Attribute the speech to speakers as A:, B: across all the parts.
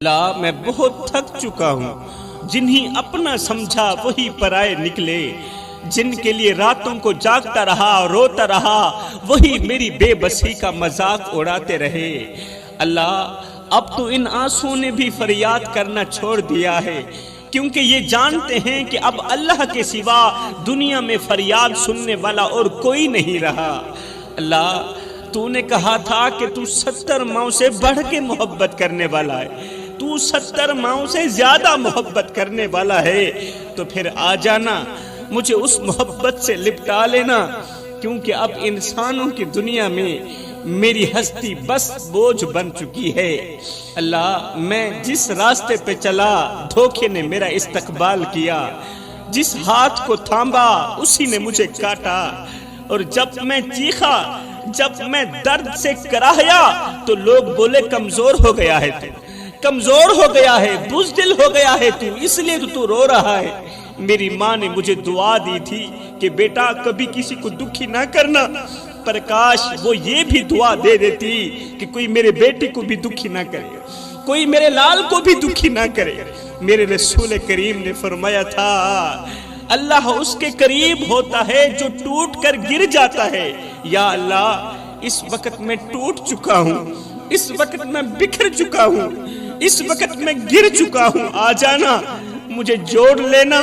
A: اللہ میں بہت تھک چکا ہوں، جنہیں اپنا سمجھا وہی پرائے نکلے، جن کے لیے راتوں کو جاگتا رہا روتا رہا وہی میری بے بسی کا مذاق اڑاتے رہے۔ اللہ اب تو ان آنسوں نے بھی فریاد کرنا چھوڑ دیا ہے، کیونکہ یہ جانتے ہیں کہ اب اللہ کے سوا دنیا میں فریاد سننے والا اور کوئی نہیں رہا۔ اللہ تو نے کہا تھا کہ تو 70 ماؤں سے بڑھ کے محبت کرنے والا ہے، تو 70 ماؤں سے زیادہ محبت کرنے والا ہے، تو پھر آ جانا مجھے اس محبت سے لپٹا لینا، کیونکہ اب انسانوں کی دنیا میں میری ہستی بس بوجھ بن چکی ہے۔ اللہ میں جس راستے پہ چلا دھوکے نے میرا استقبال کیا، جس ہاتھ کو تھاما اسی نے مجھے کاٹا، اور جب میں چیخا، جب میں درد سے کراہیا تو لوگ بولے کمزور ہو گیا ہے، تو کمزور ہو گیا ہے، بزدل ہو گیا ہے تو اس لیے تو رو رہا ہے۔ میری ماں نے مجھے دعا دی تھی کہ بیٹا کبھی کسی کو دکھی نہ کرنا، پر کاش وہ یہ بھی دعا دے دیتی کہ کوئی میرے بیٹے کو بھی دکھی نہ کرے، کوئی میرے لال کو بھی دکھی نہ کرے۔ میرے رسول کریم نے فرمایا تھا اللہ اس کے قریب ہوتا ہے جو ٹوٹ کر گر جاتا ہے۔ یا اللہ اس وقت میں ٹوٹ چکا ہوں، اس وقت میں بکھر چکا ہوں، اس وقت میں گر چکا ہوں، آ جانا مجھے جوڑ لینا،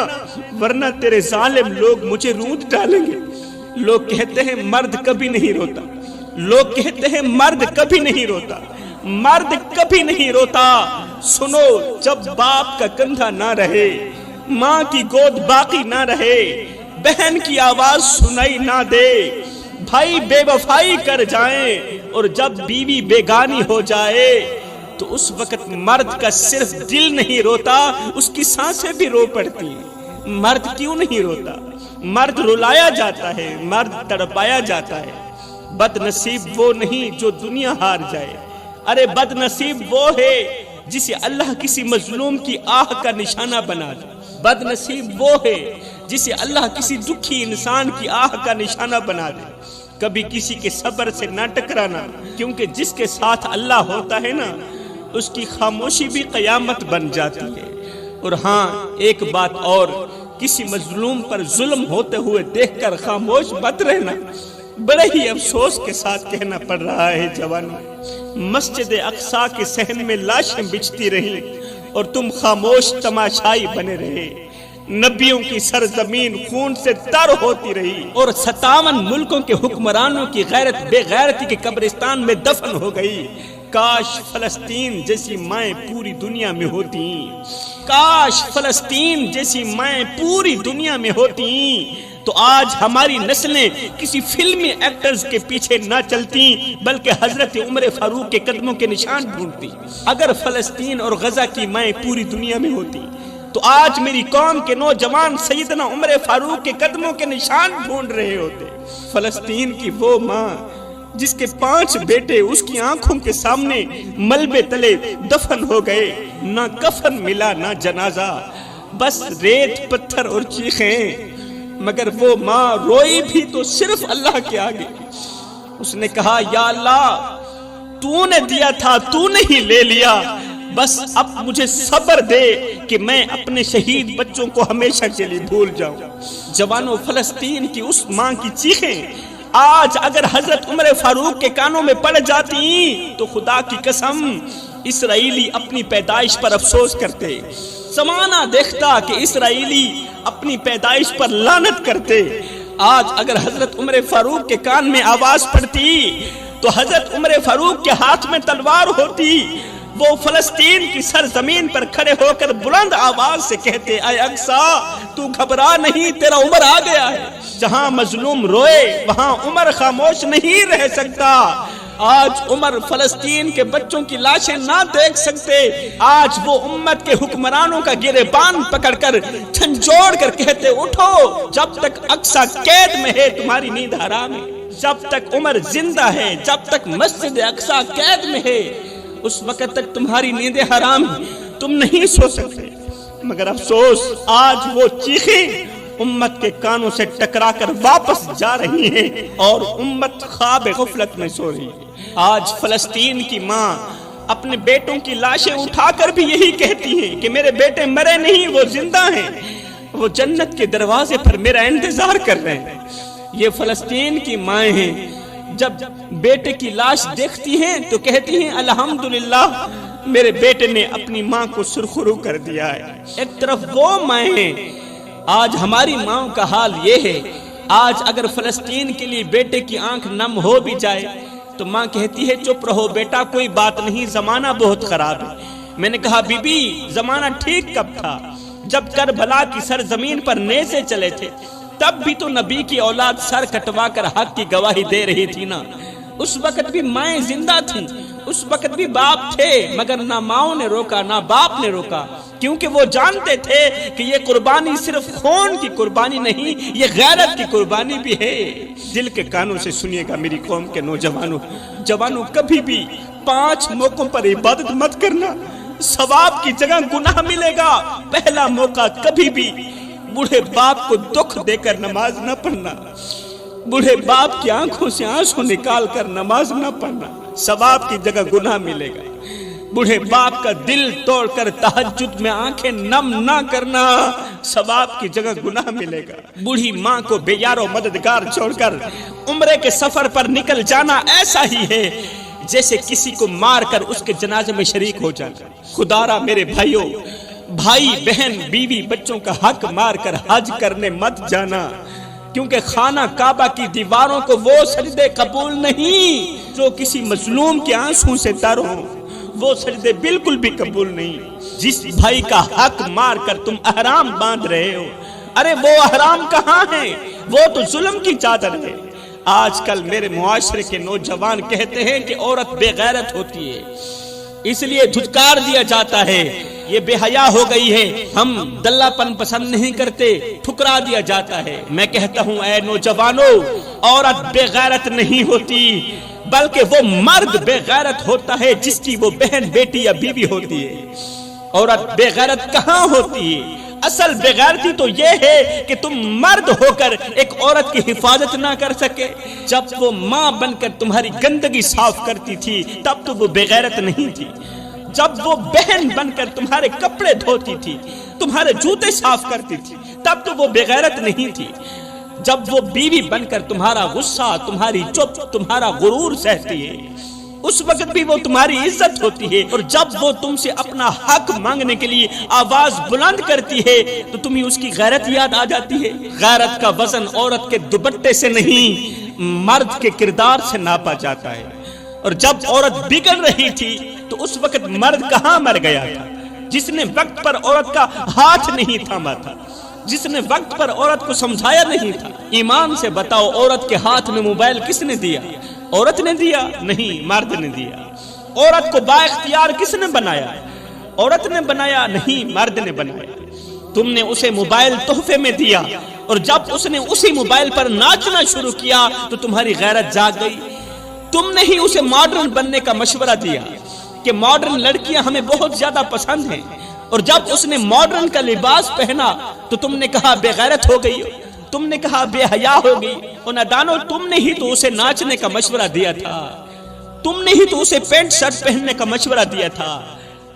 A: ورنہ تیرے ظالم لوگ مجھے رونت ڈالیں گے۔ لوگ کہتے ہیں مرد کبھی نہیں روتا، لوگ کہتے ہیں مرد کبھی نہیں روتا، مرد کبھی نہیں روتا۔ سنو جب باپ کا کندھا نہ رہے، ماں کی گود باقی نہ رہے، بہن کی آواز سنائی نہ دے، بھائی بے وفائی کر جائیں، اور جب بیوی بیگانی ہو جائے تو اس وقت مرد کا صرف دل نہیں روتا، اس کی سانسیں بھی رو پڑتی ہیں۔ مرد کیوں نہیں روتا؟ مرد رلایا جاتا ہے، مرد تڑپایا جاتا ہے۔ بد نصیب وہ نہیں جو دنیا ہار جائے، ارے بد نصیب وہ ہے جسے اللہ کسی مظلوم کی آہ کا نشانہ بنا دے، بد نصیب وہ ہے جسے اللہ کسی دکھی انسان کی آہ کا نشانہ بنا دے۔ کبھی کسی کے صبر سے نہ ٹکرانا، کیونکہ جس کے ساتھ اللہ ہوتا ہے نا اس کی خاموشی بھی قیامت بن جاتی ہے۔ اور ہاں ایک بات اور، کسی مظلوم پر ظلم ہوتے ہوئے دیکھ کر خاموش مت رہنا۔ بڑے ہی افسوس کے ساتھ کہنا پڑ رہا ہے جوانوں، مسجد اقصی کے صحن میں لاشیں بچتی رہیں اور تم خاموش تماشائی بنے رہے۔ نبیوں کی سرزمین خون سے تر ہوتی رہی اور 57 ملکوں کے حکمرانوں کی غیرت بے غیرتی کے قبرستان میں دفن ہو گئی۔ کاش فلسطین جیسی مائیں پوری دنیا میں ہوتی، کاش فلسطین جیسی مائیں پوری دنیا میں ہوتی، تو آج ہماری نسلیں کسی فلمی ایکٹرز کے پیچھے نہ چلتی بلکہ حضرت عمر فاروق کے قدموں کے نشان ڈھونڈتی۔ اگر فلسطین اور غزہ کی مائیں پوری دنیا میں ہوتی تو آج میری قوم کے نوجوان سیدنا عمر فاروق کے قدموں کے نشان ڈھونڈ رہے ہوتے۔ فلسطین کی وہ ماں جس کے 5 بیٹے اس کی آنکھوں کے سامنے ملبے تلے دفن ہو گئے، نہ کفن ملا نہ جنازہ، بس ریت پتھر اور چیخیں، مگر وہ ماں روئی بھی تو صرف اللہ کے آگے۔ اس نے کہا یا اللہ تو نے دیا تھا تو نے ہی لے لیا، بس اب مجھے صبر دے کہ میں اپنے شہید بچوں کو ہمیشہ کے لیے بھول جاؤں۔ جوانوں فلسطین کی اس ماں کی چیخیں آج اگر حضرت عمر فاروق کے کانوں میں پڑ جاتی تو خدا کی قسم اسرائیلی اپنی پیدائش پر افسوس کرتے، زمانہ دیکھتا کہ اسرائیلی اپنی پیدائش پر لعنت کرتے۔ آج اگر حضرت عمر فاروق کے کان میں آواز پڑتی تو حضرت عمر فاروق کے ہاتھ میں تلوار ہوتی، وہ فلسطین کی سرزمین پر کھڑے ہو کر بلند آواز سے کہتے اے اقصی تو گھبرا نہیں، تیرا عمر آ گیا ہے۔ جہاں مظلوم روئے وہاں عمر خاموش نہیں رہ سکتا۔ آج عمر فلسطین کے بچوں کی لاشیں نہ دیکھ سکتے، آج وہ امت کے حکمرانوں کا گریبان پکڑ کر جھنجھوڑ کر کہتے اٹھو، جب تک اقصی قید میں ہے تمہاری نیند حرام ہے، جب تک عمر زندہ ہے، جب تک مسجد اقصی قید میں ہے اس وقت تک تمہاری نیندیں حرام ہیں، تم نہیں سو سکتے۔ مگر افسوس آج وہ چیخیں امت کے کانوں سے ٹکرا کر واپس جا رہی ہیں اور امت خواب غفلت میں سو رہی ہے۔ آج فلسطین کی ماں اپنے بیٹوں کی لاشیں اٹھا کر بھی یہی کہتی ہیں کہ میرے بیٹے مرے نہیں، وہ زندہ ہیں، وہ جنت کے دروازے پر میرا انتظار کر رہے ہیں۔ یہ فلسطین کی مائیں ہیں، جب بیٹے کی لاش دیکھتی ہیں تو کہتی ہیں الحمدللہ میرے بیٹے نے اپنی ماں کو سرخرو کر دیا ہے۔ ایک طرف وہ مائیں ہیں، آج ہماری ماں کا حال یہ ہے، آج اگر فلسطین کے لیے بیٹے کی آنکھ نم ہو بھی جائے تو ماں کہتی ہے چپ رہو بیٹا، کوئی بات نہیں، زمانہ بہت خراب ہے۔ میں نے کہا بی بی زمانہ ٹھیک کب تھا؟ جب کربلا کی سرزمین پر نیزے چلے تھے تب بھی تو نبی کی اولاد سر کٹوا کر حق کی گواہی دے رہی تھی نا، اس وقت بھی مائیں زندہ تھیں، اس وقت بھی باپ تھے، مگر نہ ماؤں نے روکا نہ باپ نے روکا، کیونکہ وہ جانتے تھے کہ یہ قربانی صرف خون کی قربانی نہیں، یہ غیرت کی قربانی بھی ہے۔ دل کے کانوں سے سنیے گا میری قوم کے نوجوانوں، جوانوں، کبھی بھی 5 موقعوں پر عبادت مت کرنا، ثواب کی جگہ گناہ ملے گا۔ پہلا موقع کبھی بھی بوڑھے باپ کو دکھ دے کر نماز نہ پڑھنا، بوڑھے باپ کی آنکھوں سے آنسو نکال کر نماز نہ پڑھنا، ثواب کی جگہ گناہ ملے گا۔ بوڑھے باپ کا دل توڑ کر تہجد میں آنکھیں نم نہ کرنا، ثواب کی جگہ گناہ ملے گا۔ بوڑھی ماں کو بے یار و مددگار چھوڑ کر عمرے کے سفر پر نکل جانا ایسا ہی ہے جیسے کسی کو مار کر اس کے جنازے میں شریک ہو جانا۔ خدا را میرے بھائیوں، بھائی بہن بیوی بچوں کا حق مار کر حج کرنے مت جانا، کیونکہ خانہ کعبہ کی دیواروں کو وہ سجدے قبول نہیں جو کسی مظلوم کے آنسوں سے تر ہوں، وہ سجدے بالکل بھی قبول نہیں۔ جس بھائی کا حق مار کر تم احرام باندھ رہے ہو، ارے وہ احرام کہاں ہے؟ وہ تو ظلم کی چادر ہے۔ آج کل میرے معاشرے کے نوجوان کہتے ہیں کہ عورت بے غیرت ہوتی ہے، اس لیے دھتکار دیا جاتا ہے، یہ بے حیا ہو گئی ہے، ہم دلہ پن پسند نہیں کرتے، ٹھکرا دیا جاتا ہے۔ میں کہتا ہوں اے نوجوانوں، عورت بے غیرت نہیں ہوتی، بلکہ وہ مرد بے غیرت ہوتا ہے جس کی وہ بہن بیٹی یا بیوی ہوتی ہے۔ عورت بے غیرت کہاں ہوتی ہے؟ اصل بے غیرتی تو یہ ہے کہ تم مرد ہو کر ایک عورت کی حفاظت نہ کر سکے۔ جب وہ ماں بن کر تمہاری گندگی صاف کرتی تھی تب تو وہ بے غیرت نہیں تھی، جب وہ بہن بن کر تمہارے کپڑے دھوتی تھی، تمہارے جوتے صاف کرتی تھی تب تو وہ بے غیرت نہیں تھی، جب وہ بیوی بن کر تمہارا غصہ، تمہاری چپ، تمہارا غرور سہتی ہے اس وقت بھی وہ تمہاری عزت ہوتی ہے، اور جب وہ تم سے اپنا حق مانگنے کے لیے آواز بلند کرتی ہے تو تمہیں اس کی غیرت یاد آ جاتی ہے۔ غیرت کا وزن عورت کے دوپٹے سے نہیں مرد کے کردار سے ناپا جاتا ہے، اور جب عورت بگڑ رہی تھی تو اس وقت مرد کہاں مر گیا تھا؟ جس نے وقت پر عورت کا ہاتھ نہیں تھاما تھا، جس نے وقت پر عورت کو سمجھایا نہیں تھا۔ ایمان سے بتاؤ عورت کے ہاتھ میں موبائل کس نے دیا؟ عورت نے دیا؟ نہیں، مرد نے دیا۔ عورت کو با اختیار کس نے بنایا؟ عورت نے بنایا؟ نہیں، مرد نے بنایا۔ تم نے اسے موبائل تحفے میں دیا، اور جب اس نے اسی موبائل پر ناچنا شروع کیا تو تمہاری غیرت جاگ گئی۔ تم نے ہی اسے ماڈرن بننے کا مشورہ دیا کہ ماڈرن لڑکیاں ہمیں بہت زیادہ پسند ہیں، اور جب اس نے ماڈرن کا لباس پہنا تو تم نے کہا بے غیرت ہو گئی، تم نے کہا بے حیا ہو گئی۔ اور نادانو، تم نے ہی تو اسے ناچنے کا مشورہ دیا تھا، تم نے ہی تو اسے پینٹ شرٹ پہننے کا مشورہ دیا تھا،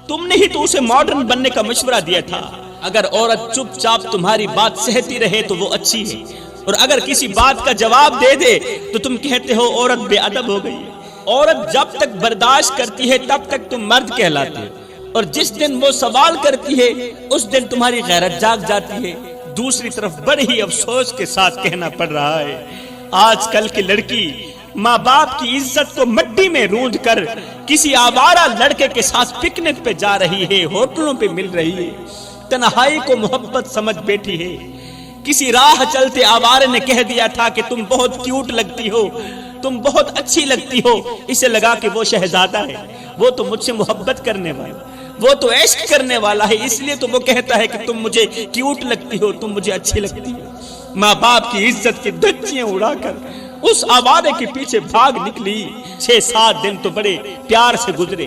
A: تم نے ہی تو اسے ماڈرن بننے کا مشورہ دیا تھا۔ اگر عورت چپ چاپ تمہاری بات سہتی رہے تو وہ اچھی ہے، اور اگر کسی بات کا جواب دے دے تو تم کہتے ہو عورت بے ادب ہو گئی۔ عورت جب تک برداشت کرتی ہے تب تک تم مرد کہلاتے ہو، اور جس دن وہ سوال کرتی ہے اس دن تمہاری غیرت جاگ جاتی ہے۔ دوسری طرف بڑے ہی افسوس کے ساتھ کہنا پڑ رہا ہے، آج کل کی لڑکی ماں باپ کی عزت کو مٹی میں رونج کر کسی آوارہ لڑکے کے ساتھ پکنک پہ جا رہی ہے، ہوٹلوں پہ مل رہی ہے، تنہائی کو محبت سمجھ بیٹھی ہے۔ کسی راہ چلتے آوارے نے کہہ دیا تھا کہ تم بہت کیوٹ لگتی ہو، تم بہت اچھی لگتی ہو، اسے لگا کہ وہ شہزادہ ہے، وہ تو مجھ سے محبت کرنے والا، وہ تو عشق کرنے والا ہے، اس لیے تو وہ کہتا ہے کہ تم مجھے کیوٹ لگتی ہو، تم مجھے اچھی لگتی ہو۔ ماں باپ کی عزت کی دھجیاں اڑا کر اس آوارے کے پیچھے بھاگ نکلی۔ 6-7 دن تو بڑے پیار سے گزرے،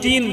A: 3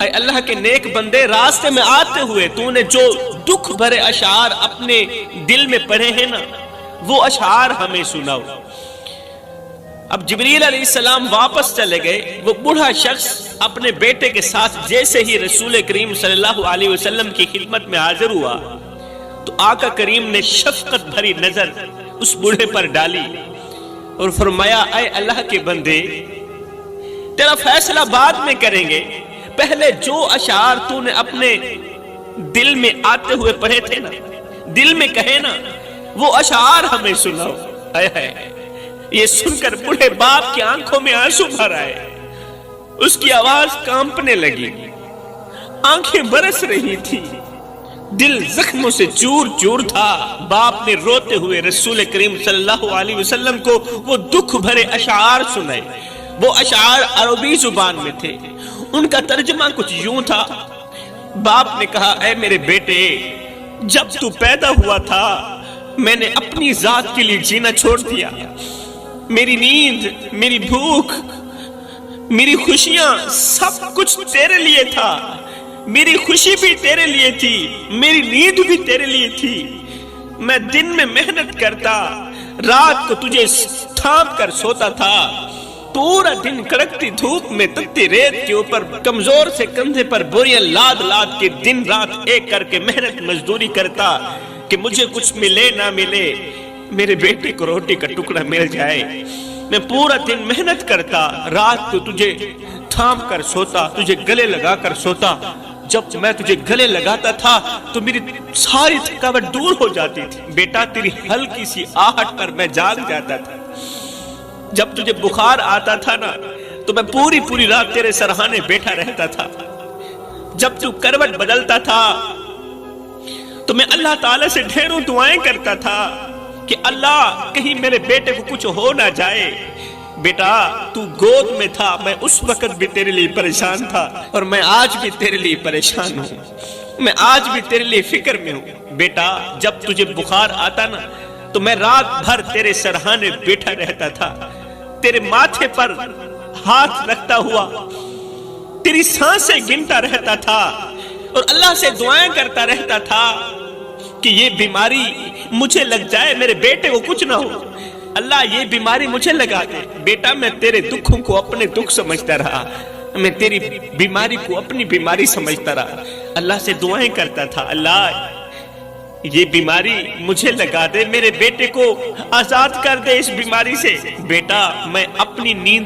A: اے اللہ کے نیک بندے، راستے میں آتے ہوئے تو نے جو دکھ بھرے اشعار اپنے دل میں پڑھے ہیں نا، وہ اشعار ہمیں سناؤ۔ اب جبریل علیہ السلام واپس چلے گئے۔ وہ بوڑھا شخص اپنے بیٹے کے ساتھ جیسے ہی رسول کریم صلی اللہ علیہ وسلم کی خدمت میں حاضر ہوا تو آقا کریم نے شفقت بھری نظر اس بوڑھے پر ڈالی اور فرمایا، اے اللہ کے بندے، تیرا فیصلہ بعد میں کریں گے، پہلے جو اشعار تو نے اپنے دل میں آتے ہوئے پڑھے تھے نا، دل میں کہے نا، وہ اشعار ہمیں سناؤ۔ اے یہ سن کر بوڑھے باپ کی آنکھوں میں آنسو بھر آئے، اس کی آواز کانپنے لگی، آنکھیں برس رہی تھی، دل زخموں سے چور چور تھا۔ باپ نے روتے ہوئے رسول کریم صلی اللہ علیہ وسلم کو وہ دکھ بھرے اشعار سنائے۔ وہ اشعار عربی زبان میں تھے، ان کا ترجمہ کچھ یوں تھا۔ باپ نے کہا، اے میرے بیٹے، جب تو پیدا ہوا تھا میں نے اپنی ذات کے لیے جینا چھوڑ دیا۔ میری نیند، میری بھوک، میری خوشیاں، سب کچھ تیرے لیے تھا۔ میری خوشی بھی تیرے لیے تھی، میری نیند بھی تیرے لیے تھی۔ میں دن میں محنت کرتا، رات کو تجھے تھام کر سوتا تھا، پورا دن کڑکتی دھوپ میں تپتی ریت کے اوپر کمزور سے کندھے پر بوریاں لاد لاد کے دن رات ایک کر کے محنت مزدوری کرتا کہ مجھے کچھ ملے نہ ملے، میرے بیٹے کو روٹی کا ٹکڑا مل جائے۔ میں پورا دن محنت کرتا، رات کو تجھے تھام کر سوتا، تجھے گلے لگا کر سوتا۔ جب میں تجھے گلے لگاتا تھا تو میری ساری تھکاوٹ دور ہو جاتی تھی۔ بیٹا، تیری ہلکی سی آہٹ پر میں جاگ جاتا تھا۔ جب تجھے بخار آتا تھا نا تو میں پوری رات تیرے سرہانے بیٹھا رہتا تھا۔ جب تو کروٹ بدلتا تھا تو میں اللہ تعالیٰ سے ڈھیروں دعائیں کرتا تھا کہ اللہ کہیں میرے بیٹے کو کچھ ہو نہ جائے۔ بیٹا، تو گود میں تھا، میں اس وقت بھی تیرے لیے پریشان تھا اور میں آج بھی تیرے لیے پریشان ہوں، میں آج بھی تیرے لیے فکر میں ہوں۔ بیٹا، جب تجھے بخار آتا نا تو میں رات بھر تیرے سرہانے بیٹھا رہتا تھا، تیرے ماتھے پر ہاتھ رکھتا ہوا تیری سانسیں گنتا رہتا تھا اور اللہ سے دعائیں کرتا رہتا تھا کہ یہ بیماری مجھے لگ جائے، میرے بیٹے کو کچھ نہ ہو، اللہ یہ بیماری مجھے لگا دے۔ بیٹا، میں تیرے دکھوں کو اپنے دکھ سمجھتا رہا، میں تیری بیماری کو اپنی بیماری سمجھتا رہا، اللہ سے دعائیں کرتا تھا، اللہ یہ بیماری مجھے لگا دے، میرے بیٹے کو آزاد کر دے اس بیماری سے۔ بیٹا، میں اپنی نیند